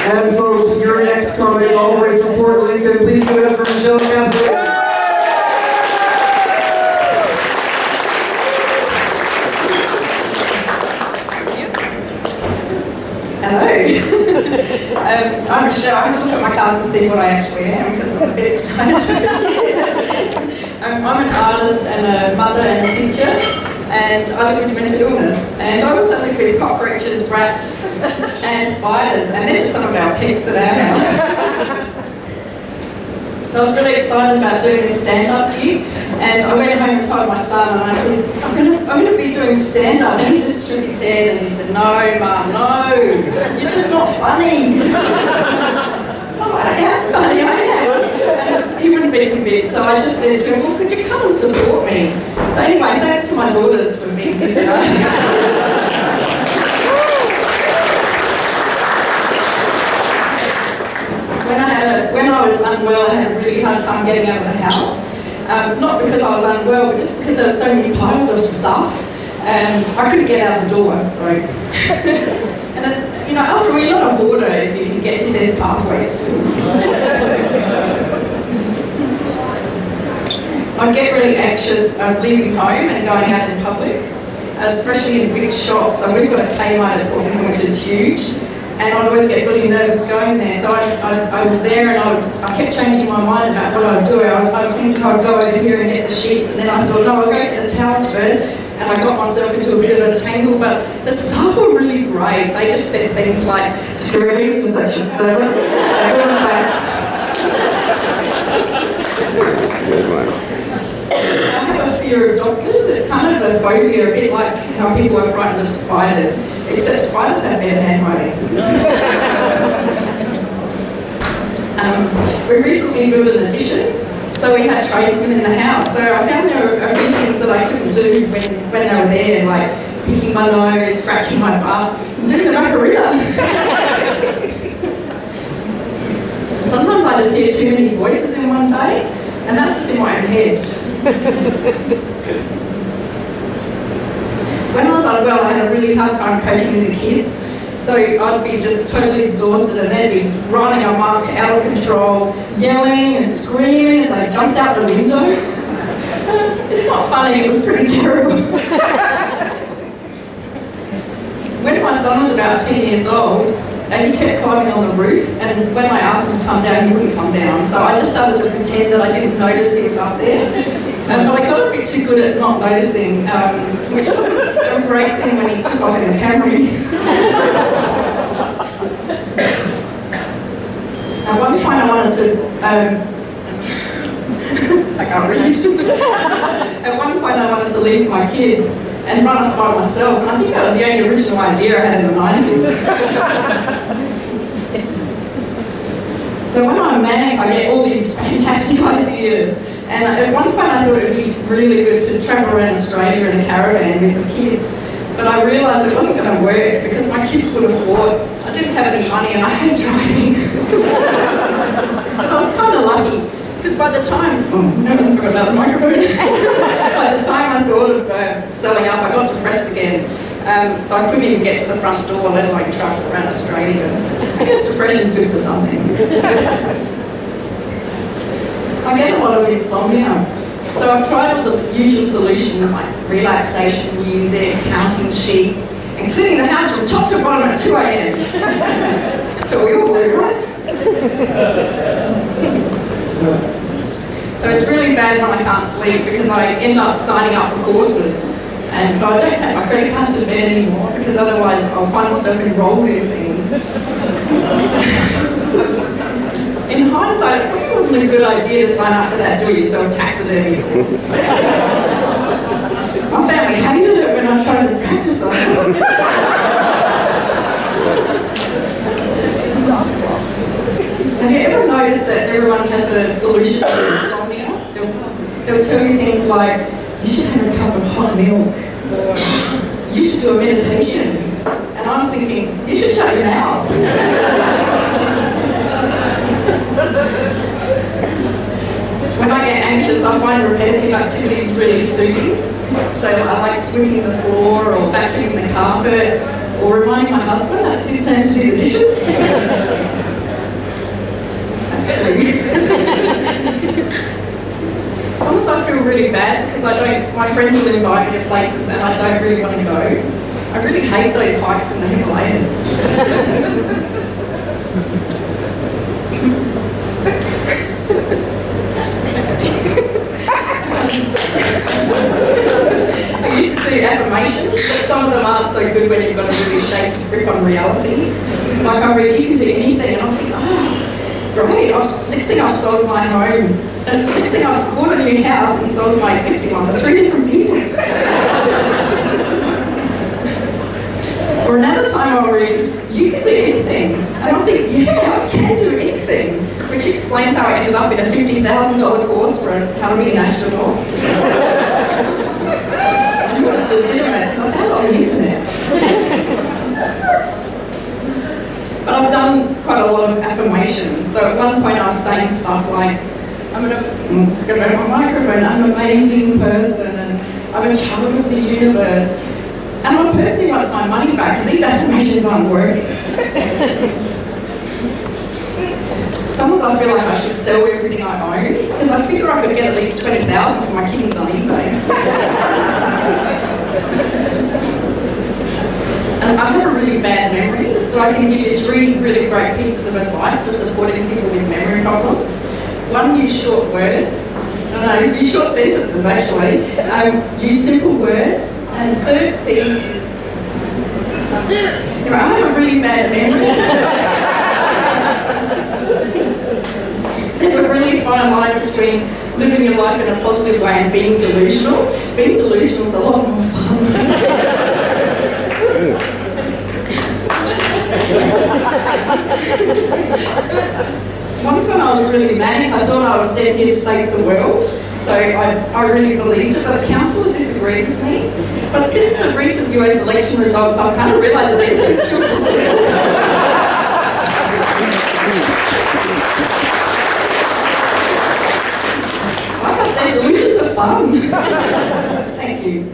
And folks, your next comic all the way from Port Lincoln, please give it up for Michelle Casserley. Hello. I'm Michelle. I have to look at my cards and see what I actually am because I'm a bit excited to be here. I'm an artist and a mother and a teacher, and I live with mental illness. And I also live with cockroaches, rats, and spiders, and they're just some of our pets at our house. So I was really excited about doing this stand-up gig, and I went home and told my son, and I said, I'm going to be doing stand-up. And he just shook his head and he said, no, Mum, no, you're just not funny. Oh, I am funny, I am. And he wouldn't be convinced, so I just said to him, well, could you come and support me? So anyway, thanks to my daughters for being here tonight. When I was unwell, I had a really hard time getting out of the house. Not because I was unwell, but just because there were so many piles of stuff. I couldn't get out the door, so. And it's, you know, after all, you're not a hoarder if there's pathways still. I get really anxious leaving home and going out in public, especially in big shops. So we've got a Kmart at Port Lincoln, which is huge. And I'd always get really nervous going there. So I was there and I kept changing my mind about what I'd do. I was thinking I'd go over here and get the sheets, and then I thought, no, I'll go get the towels first. And I got myself into a bit of a tangle, but the staff were really great. They just said things like, security for section 7. I have a fear of doctors. It's kind of a phobia, a bit like how people are frightened of spiders, except spiders have better handwriting. We recently built an addition, so we had tradesmen in the house. So I found there were a few things that I couldn't do when they were there, like picking my nose, scratching my butt, and doing the Macarena. Sometimes I just hear too many voices in one day, and that's just in my own head. When I was unwell, I had a really hard time coping with the kids. So I'd be just totally exhausted, and they'd be running amok, out of control, yelling and screaming as they jumped out the window. It's not funny, it was pretty terrible. When my son was about 10 years old, and he kept climbing on the roof, and when I asked him to come down, he wouldn't come down. So I just started to pretend that I didn't notice he was up there. But I got a bit too good at not noticing, which wasn't a great thing when he took off in the Camry. At one point I wanted to, I can't read. At one point I wanted to leave my kids and run off by myself, and I think that was the only original idea I had in the 90s. So when I'm manic, I get all these fantastic ideas. And at one point I thought it would be really good to travel around Australia in a caravan with the kids. But I realised it wasn't going to work because my kids would have thought I didn't have any money and I hate driving. And I was kind of lucky because by the time, I forgot about the microphone. By the time I thought of selling up, I got depressed again. So I couldn't even get to the front door, let alone travel around Australia. I guess depression's good for something. I get a lot of insomnia, so I've tried all the usual solutions like relaxation music, counting sheep, and cleaning the house from top to bottom at 2 a.m. That's what we all do, right? So it's really bad when I can't sleep because I end up signing up for courses, and so I don't take my credit card to bed anymore because otherwise I'll find myself enrolled in things. In hindsight, it probably wasn't a good idea to sign up for that do-it-yourself taxidermy course. My family hated it when I tried to practice on it. Have you ever noticed that everyone has a solution to insomnia? They'll tell you things like, you should have a cup of hot milk, or you should do a meditation. And I'm thinking, you should shut your mouth. When I get anxious, I find repetitive activities really soothing. So I like sweeping the floor or vacuuming the carpet or reminding my husband that it's his turn to do the dishes. too. Sometimes I feel really bad because my friends will invite me to places and I don't really want to go. I really hate those hikes in the Himalayas. I used to do affirmations, but some of them aren't so good when you've got a really shaky grip on reality. Like I read, you can do anything, and I think, oh, great, next thing I've sold my home, and next thing I've bought a new house and sold my existing one to 3 different people. Or another time I'll read, you can do anything. And I think, yeah, I can do anything. Which explains how I ended up in a $50,000 course for how to be an astronaut. I knew it was legitimate because I found it on the internet. But I've done quite a lot of affirmations. So at one point I was saying stuff like, I'm going to grab my microphone, I'm an amazing person, and I'm a child of the universe. And I'm a person who wants my money back because these affirmations aren't working. Sometimes I feel like I should sell everything I own because I figure I could get at least 20,000 for my kidneys on eBay. And I have a really bad memory, so I can give you 3 really great pieces of advice for supporting people with memory problems. 1, use short words. No, use short sentences actually. Use simple words. And 3rd thing is, I have a really bad memory. There's a really fine line between living your life in a positive way and being delusional. Being delusional is a lot more fun. Once when I was really manic, I thought I was sent here to save the world. So I really believed it, but a counsellor disagreed with me. But since the recent US election results, I've kind of realised that anything's still possible. Delusions are fun. Thank you.